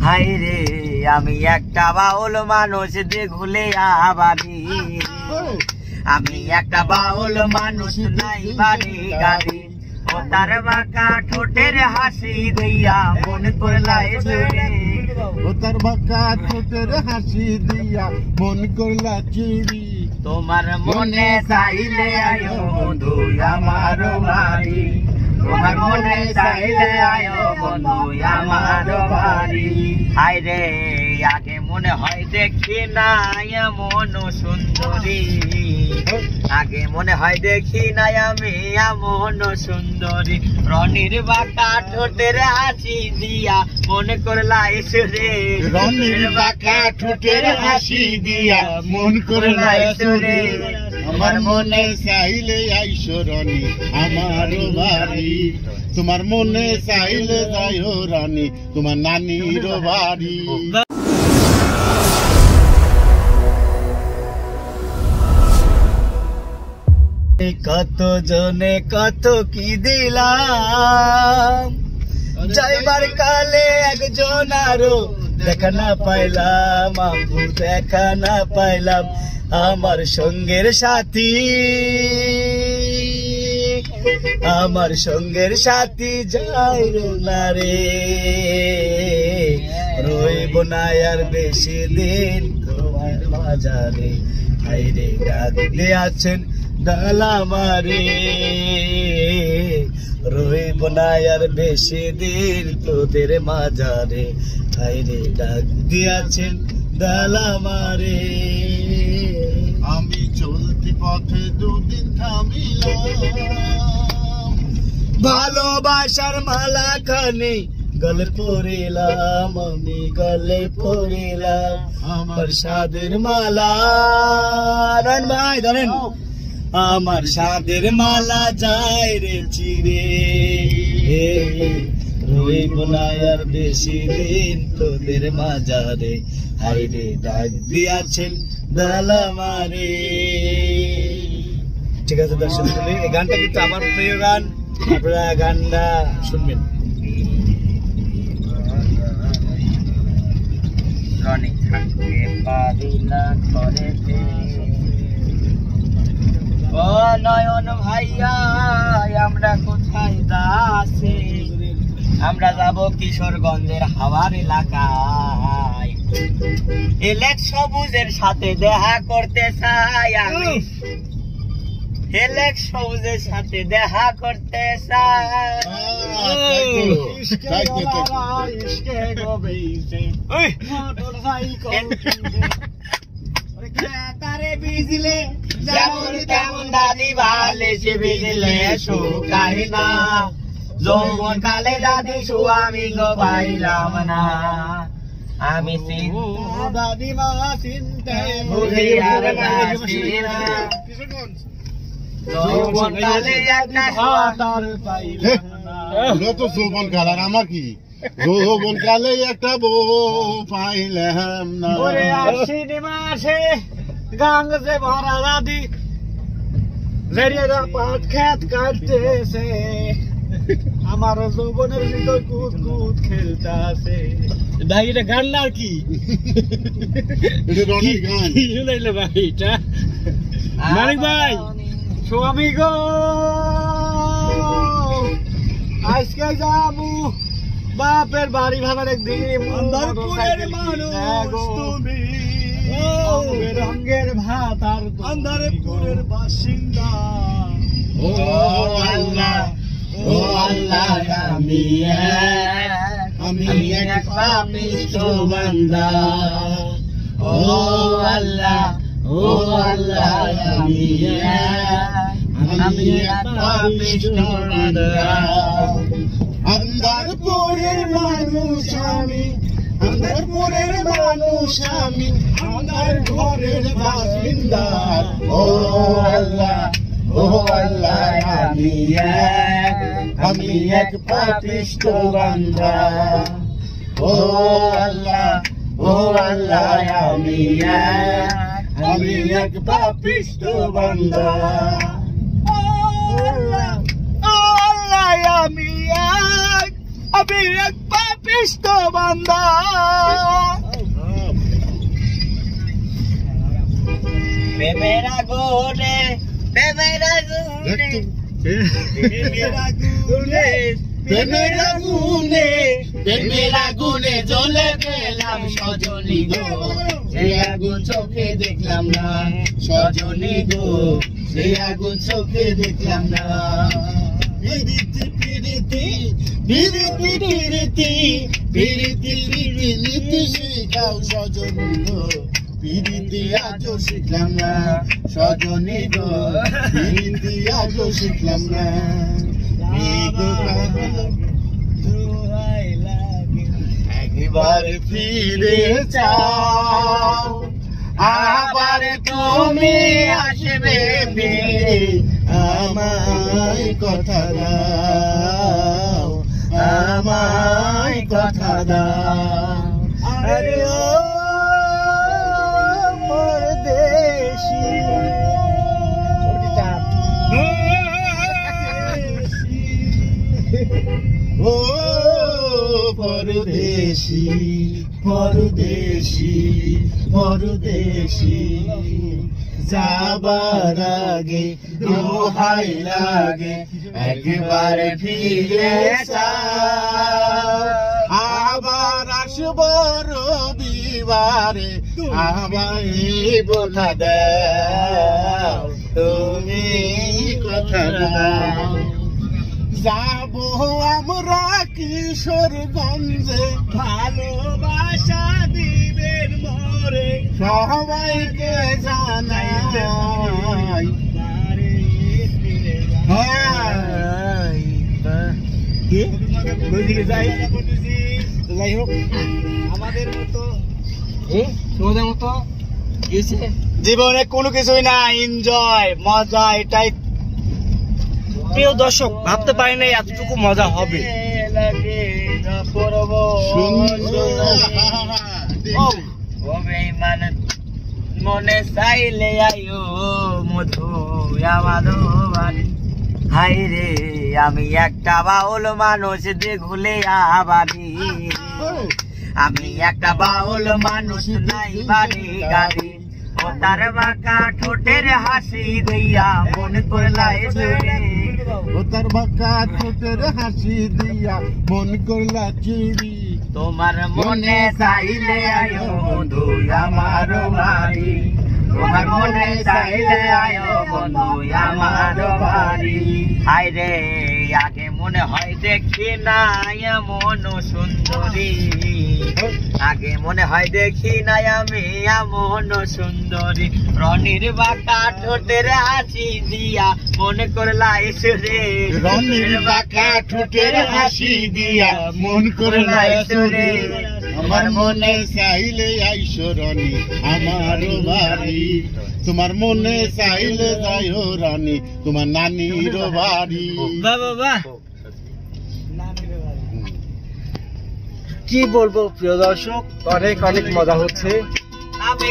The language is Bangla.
হাই রে আমি একটা বাউল মানুষ দেখলে আবারি, আমি একটা বাউল মানুষ নাই বাড়ি গাড়ি, ও তার বাঁকা ঠোঁটের হাসি দিয়া মন করলাই চুরি, ও তার বাঁকা ঠোঁটের হাসি দিয়া মন করলা চুরি। তোমার মনে চাইলে আয়ো বন্ধু আমার বাড়ি, তোমার মনে চাইলে আয়ো বন্ধু আমার বাড়ি। হাই রে আগে মনে হয় দেখি না এমন সুন্দরী, আগে মনে হয় দেখি না আমি এমন সুন্দরী, রনির বাঁকা ঠোঁটের হাসি দিয়া মনে করলাই সুরে, রনির বাঁকা ঠোঁটের হাসি দিয়া মন করলা চুরি। আমার মনে চাইলে আইসো রানী আমার বাড়ি, তোমার মনে চাইলে যাইও রানী তোমার নানির বাড়ি। কত জনে কত কি দিলাম, যাইবার কালে একজন আরো দেখা না পাইলাম, আপু দেখা না পাইলাম আমার সঙ্গের সাথী, আমার সঙ্গের সাথী যাই না রে, রইব না আর বেশি দিন তোমার বাজারে, হাইরে ডাক দিয়াছেন দালামারে, রইব না আর বেশি দিন তোদের মাজারে, হাইরে ডাক দিয়াছেন দালামারে। আমি চলতি পথে দুদিন থামিলাম, ভালোবাসার মালা খানে গলে পড়িলাম, আমি গলে পড়িলাম আমার সাদের মালা, ধরেন ভাই ধরেন, আমার সাদের মালা যায় রে চিরে, রইব না আর বেশি দিন তোদের মাজারে, হাইরে ডাক দিয়াছেন দালামারে। ঠিক আছে দর্শক, এই গানটা কিন্তু আমার প্রিয় গান, আপনারা গানটা শুনবেন। রনি থাকতে পারি না ঘরেতে, ও নয়ন ভাইয়া আমরা কোথায় দাসে, আমরা যাব কিশোরগঞ্জের হাওয়ার এলাকায়, এলেক সবুজের সাথে দেখা করতে চাই আমি, এলেক সবুজের সাথে দেখা করতে চাই, বিজলে যেমন তেমন দাদি ভালে সে বিজলে শুকাই না, যৌবন কালে দাদি স্বামী গো পাইলাম না, আমি দাদিমা চিনতে ভুলি আর বাসি না, যৌবন কালে একটা হাতার পাইলাম না। তো যৌবন কাল আর আমার কি, যৌবন কালে একটা বউ পাইলাম না। ওরে আশ্বিন মাসে গাঙ্গে ভরা দাদি জেরিয়া পাট খেত কাটতেছে, আমার যৌবনের ভিতর কুদ কুদ খেলতেছে। ভাই এটা গান না আর কি, রনির গান শুনাইলে ভাই এটা মানিক ভাই, স্বামী গো আজকে যাবো বাপের বাড়ি ভাড়ার একদিন, আন্ধারপুরের মানুষ তুমি, রঙের ভাত আর আন্ধারপুরের বাসিন্দা, ও আল্লাহ ও আল্লাহ আমি এক পাপিষ্ঠ বান্দা, ও আল্লাহ আমি এক পাপিষ্ঠ বান্দা, আন্ধারপুরের মানুষ আমি, আন্ধারপুরের মানুষ আমি, আমার ঘরের বাসিন্দা, ও আল্লাহ আমি এক পাপিষ্ঠ বান্দা, ও আল্লাহ আমি এক পাপিষ্ঠ বান্দা, ও আল্লাহ আমি এক পাপিষ্ঠ বান্দা। প্রেমের আগুনে প্রেমের আগুনে প্রেমের আগুনে প্রেমের আগুনে জ্বলে গেলাম সজনী গো, সেই আগুন চোখে দেখলাম না সজনী গো, সেই আগুন চোখে দেখলাম না। পিরিতি পিরিতি পিরিতি পিরিতি পিরিতি পিরিতি শিখাও সজনী গো, পিরিতি আজও শিখলাম না সজনী গো, পিরিতি আজও শিখলাম না। একবার ফিরে চাও আবার তুমি আসবে ফিরে, আমায় কথা দাও আমায় কথা দাও। আরে ও পরদেশী ও পরদেশী পরদেশী পরদেশী, যাবার আগে দোহাই লাগে একবার ফিরে যাও, আবার আসব রবিবারে আমায় বলা দাও, তুমি কথা দাও। যাবো আমরা কিশোরগঞ্জে ভালোবাসা দিবেন মোরে, সবাইকে জানাই যাই হোক আমাদের মতো জীবনে কোনো কিছুই না, এনজয় মজা, এটাই। প্রিয় দর্শক, ভাবতে পারি না এতটুকু মজা হবে। মনে চাইলে আয়ো মধু আমার বাড়ি, হাই রে আমি একটা বাউল মানুষ দেখলে আবারি, আমি একটা বাউল মানুষ নাই বাড়ি গাড়ি, ও তার বাঁকা ঠোঁটের হাসি দিয়া মন করলাই চুরি, ও তার বাঁকা ঠোঁটের হাসি দিয়া মন করলা চুরি। তোমার মনে চাইলে আয়ো বন্ধু আমার বাড়ি, তোমার মনে চাইলে আয়ো বন্ধু আমার বাড়ি, হাই রে আগে মনে হয় দেখি না এমন সুন্দরী, আগে মনে হয় দেখি না আমি এমন সুন্দরী, রনির বাঁকা ঠোঁটের হাসি দিয়া মনে করলাই সুরে, রনির বাঁকা ঠোঁটের হাসি দিয়া মন করলাই সুরে, আমার মনে চাইলে আইসো রনি আমার বাড়ি, তোমার মনে চাইলে যাইও রানী তোমার নানির বাড়ি। বাবা কি বলবো প্রিয় দর্শক, অনেক অনেক মজা হচ্ছে। আমি